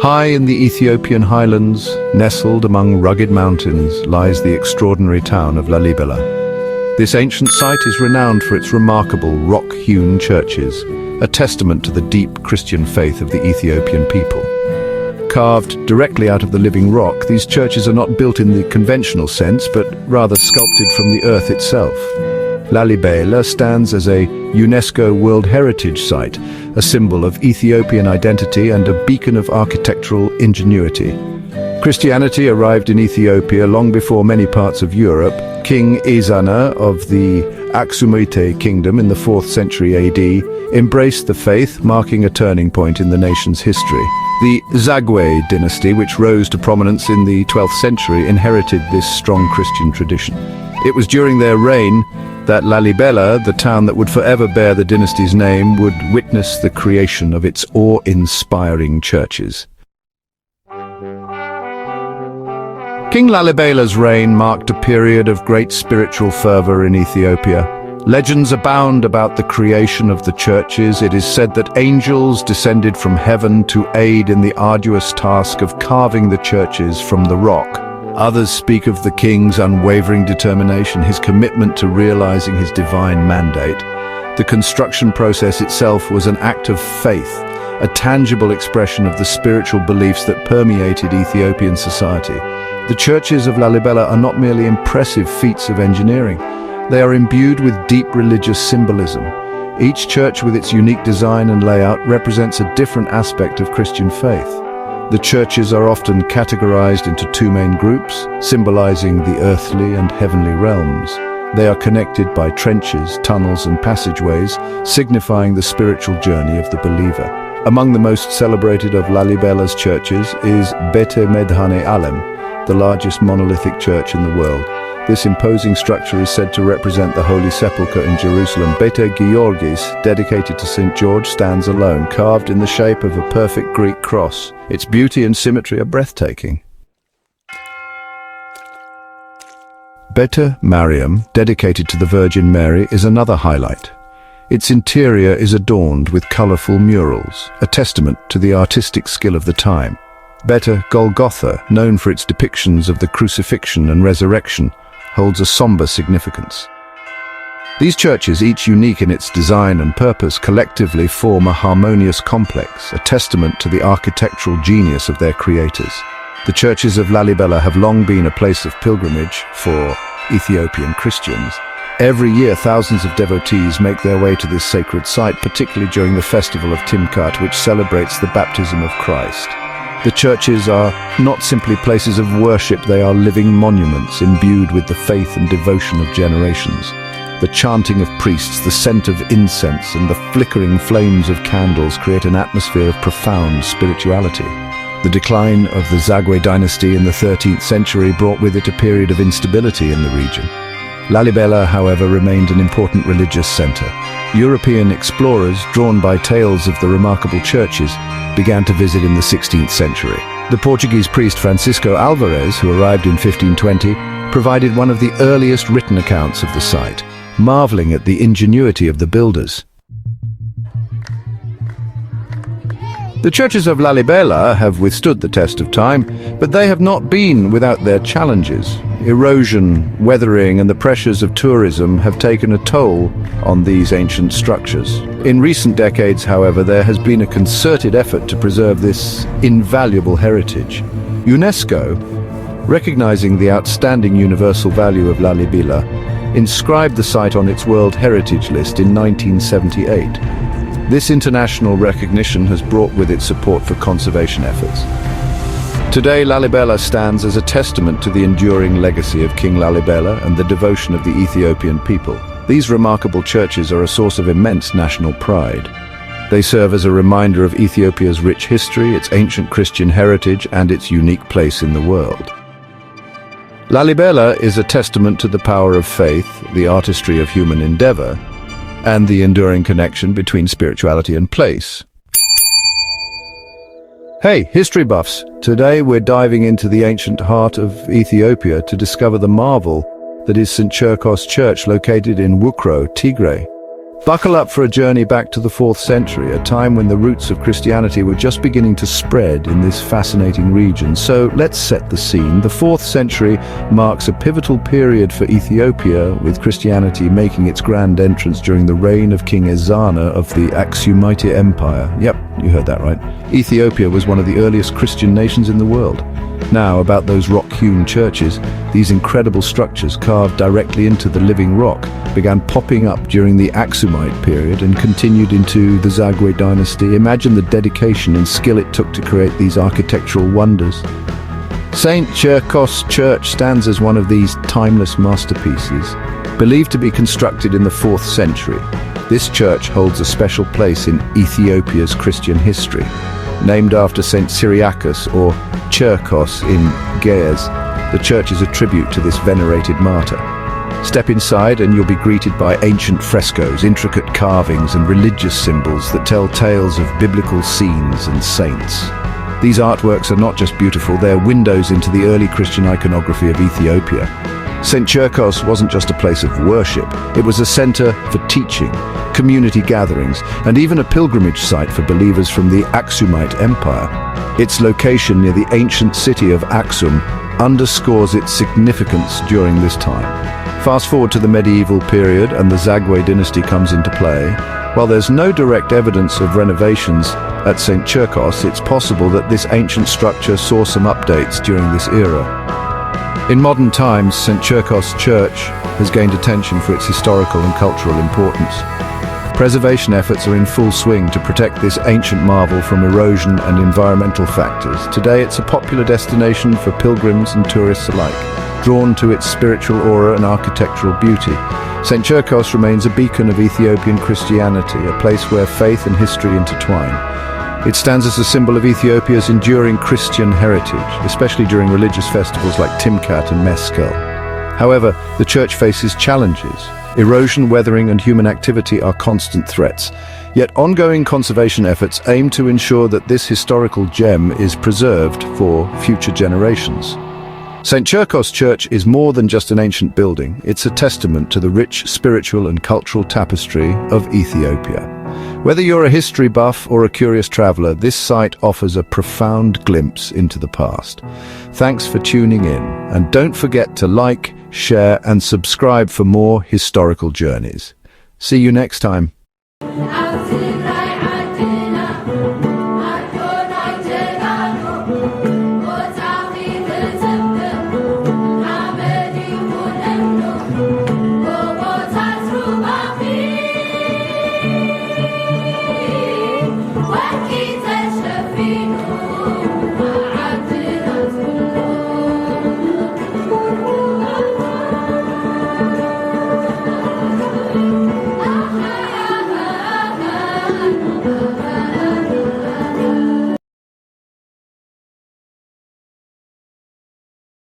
High in the Ethiopian highlands, nestled among rugged mountains, lies the extraordinary town of Lalibela. This ancient site is renowned for its remarkable rock-hewn churches, a testament to the deep Christian faith of the Ethiopian people. Carved directly out of the living rock, these churches are not built in the conventional sense, but rather sculpted from the earth itself. Lalibela stands as a UNESCO World Heritage Site, a symbol of Ethiopian identity and a beacon of architectural ingenuity. Christianity arrived in Ethiopia long before many parts of Europe. King Ezana of the Aksumite Kingdom in the 4th century AD embraced the faith, marking a turning point in the nation's history. The Zagwe dynasty, which rose to prominence in the 12th century, inherited this strong Christian tradition. It was during their reign that Lalibela, the town that would forever bear the dynasty's name, would witness the creation of its awe-inspiring churches. King Lalibela's reign marked a period of great spiritual fervor in Ethiopia. Legends abound about the creation of the churches. It is said that angels descended from heaven to aid in the arduous task of carving the churches from the rock. Others speak of the king's unwavering determination, his commitment to realizing his divine mandate. The construction process itself was an act of faith, a tangible expression of the spiritual beliefs that permeated Ethiopian society. The churches of Lalibela are not merely impressive feats of engineering. They are imbued with deep religious symbolism. Each church, with its unique design and layout, represents a different aspect of Christian faith. The churches are often categorized into two main groups, symbolizing the earthly and heavenly realms. They are connected by trenches, tunnels, and passageways, signifying the spiritual journey of the believer. Among the most celebrated of Lalibela's churches is Bete Medhane Alem, the largest monolithic church in the world. This imposing structure is said to represent the Holy Sepulchre in Jerusalem. Bete Georgis, dedicated to St. George, stands alone, carved in the shape of a perfect Greek cross. Its beauty and symmetry are breathtaking. Bete Mariam, dedicated to the Virgin Mary, is another highlight. Its interior is adorned with colorful murals, a testament to the artistic skill of the time. Bete Golgotha, known for its depictions of the crucifixion and resurrection, holds a somber significance. These churches, each unique in its design and purpose, collectively form a harmonious complex, a testament to the architectural genius of their creators. The churches of Lalibela have long been a place of pilgrimage for Ethiopian Christians. Every year, thousands of devotees make their way to this sacred site, particularly during the festival of Timkat, which celebrates the baptism of Christ. The churches are not simply places of worship, they are living monuments imbued with the faith and devotion of generations. The chanting of priests, the scent of incense, and the flickering flames of candles create an atmosphere of profound spirituality. The decline of the Zagwe dynasty in the 13th century brought with it a period of instability in the region. Lalibela, however, remained an important religious center. European explorers, drawn by tales of the remarkable churches, began to visit in the 16th century. The Portuguese priest Francisco Alvarez, who arrived in 1520, provided one of the earliest written accounts of the site, marveling at the ingenuity of the builders. The churches of Lalibela have withstood the test of time, but they have not been without their challenges. Erosion, weathering, and the pressures of tourism have taken a toll on these ancient structures. In recent decades, however, there has been a concerted effort to preserve this invaluable heritage. UNESCO, recognizing the outstanding universal value of Lalibela, inscribed the site on its World Heritage List in 1978. This international recognition has brought with it support for conservation efforts. Today, Lalibela stands as a testament to the enduring legacy of King Lalibela and the devotion of the Ethiopian people. These remarkable churches are a source of immense national pride. They serve as a reminder of Ethiopia's rich history, its ancient Christian heritage, and its unique place in the world. Lalibela is a testament to the power of faith, the artistry of human endeavor, and the enduring connection between spirituality and place. Hey, history buffs! Today we're diving into the ancient heart of Ethiopia to discover the marvel that is St. Cherkos Church, located in Wukro, Tigray. Buckle up for a journey back to the 4th century, a time when the roots of Christianity were just beginning to spread in this fascinating region. So let's set the scene. The 4th century marks a pivotal period for Ethiopia, with Christianity making its grand entrance during the reign of King Ezana of the Aksumite Empire. Yep, you heard that right. Ethiopia was one of the earliest Christian nations in the world. Now, about those rock-hewn churches, these incredible structures carved directly into the living rock began popping up during the Aksumite period and continued into the Tigray dynasty. Imagine the dedication and skill it took to create these architectural wonders. St. Cherkos Church stands as one of these timeless masterpieces. Believed to be constructed in the 4th century, this church holds a special place in Ethiopia's Christian history. Named after St. Cyriacus or Cherkos in Ge'ez, the church is a tribute to this venerated martyr. Step inside and you'll be greeted by ancient frescoes, intricate carvings and religious symbols that tell tales of biblical scenes and saints. These artworks are not just beautiful, they're windows into the early Christian iconography of Ethiopia. St. Cherkos wasn't just a place of worship, it was a center for teaching, community gatherings, and even a pilgrimage site for believers from the Aksumite Empire. Its location near the ancient city of Aksum underscores its significance during this time. Fast forward to the medieval period and the Tigray dynasty comes into play. While there's no direct evidence of renovations at St. Cherkos, it's possible that this ancient structure saw some updates during this era. In modern times, St. Cherkos Church has gained attention for its historical and cultural importance. Preservation efforts are in full swing to protect this ancient marvel from erosion and environmental factors. Today it's a popular destination for pilgrims and tourists alike, drawn to its spiritual aura and architectural beauty. St. Cherkos remains a beacon of Ethiopian Christianity, a place where faith and history intertwine. It stands as a symbol of Ethiopia's enduring Christian heritage, especially during religious festivals like Timkat and Meskel. However, the church faces challenges. Erosion, weathering, and human activity are constant threats. Yet ongoing conservation efforts aim to ensure that this historical gem is preserved for future generations. St. Cherkos Church is more than just an ancient building. It's a testament to the rich spiritual and cultural tapestry of Ethiopia. Whether you're a history buff or a curious traveler, this site offers a profound glimpse into the past. Thanks for tuning in, and don't forget to like, share, and subscribe for more historical journeys. See you next time.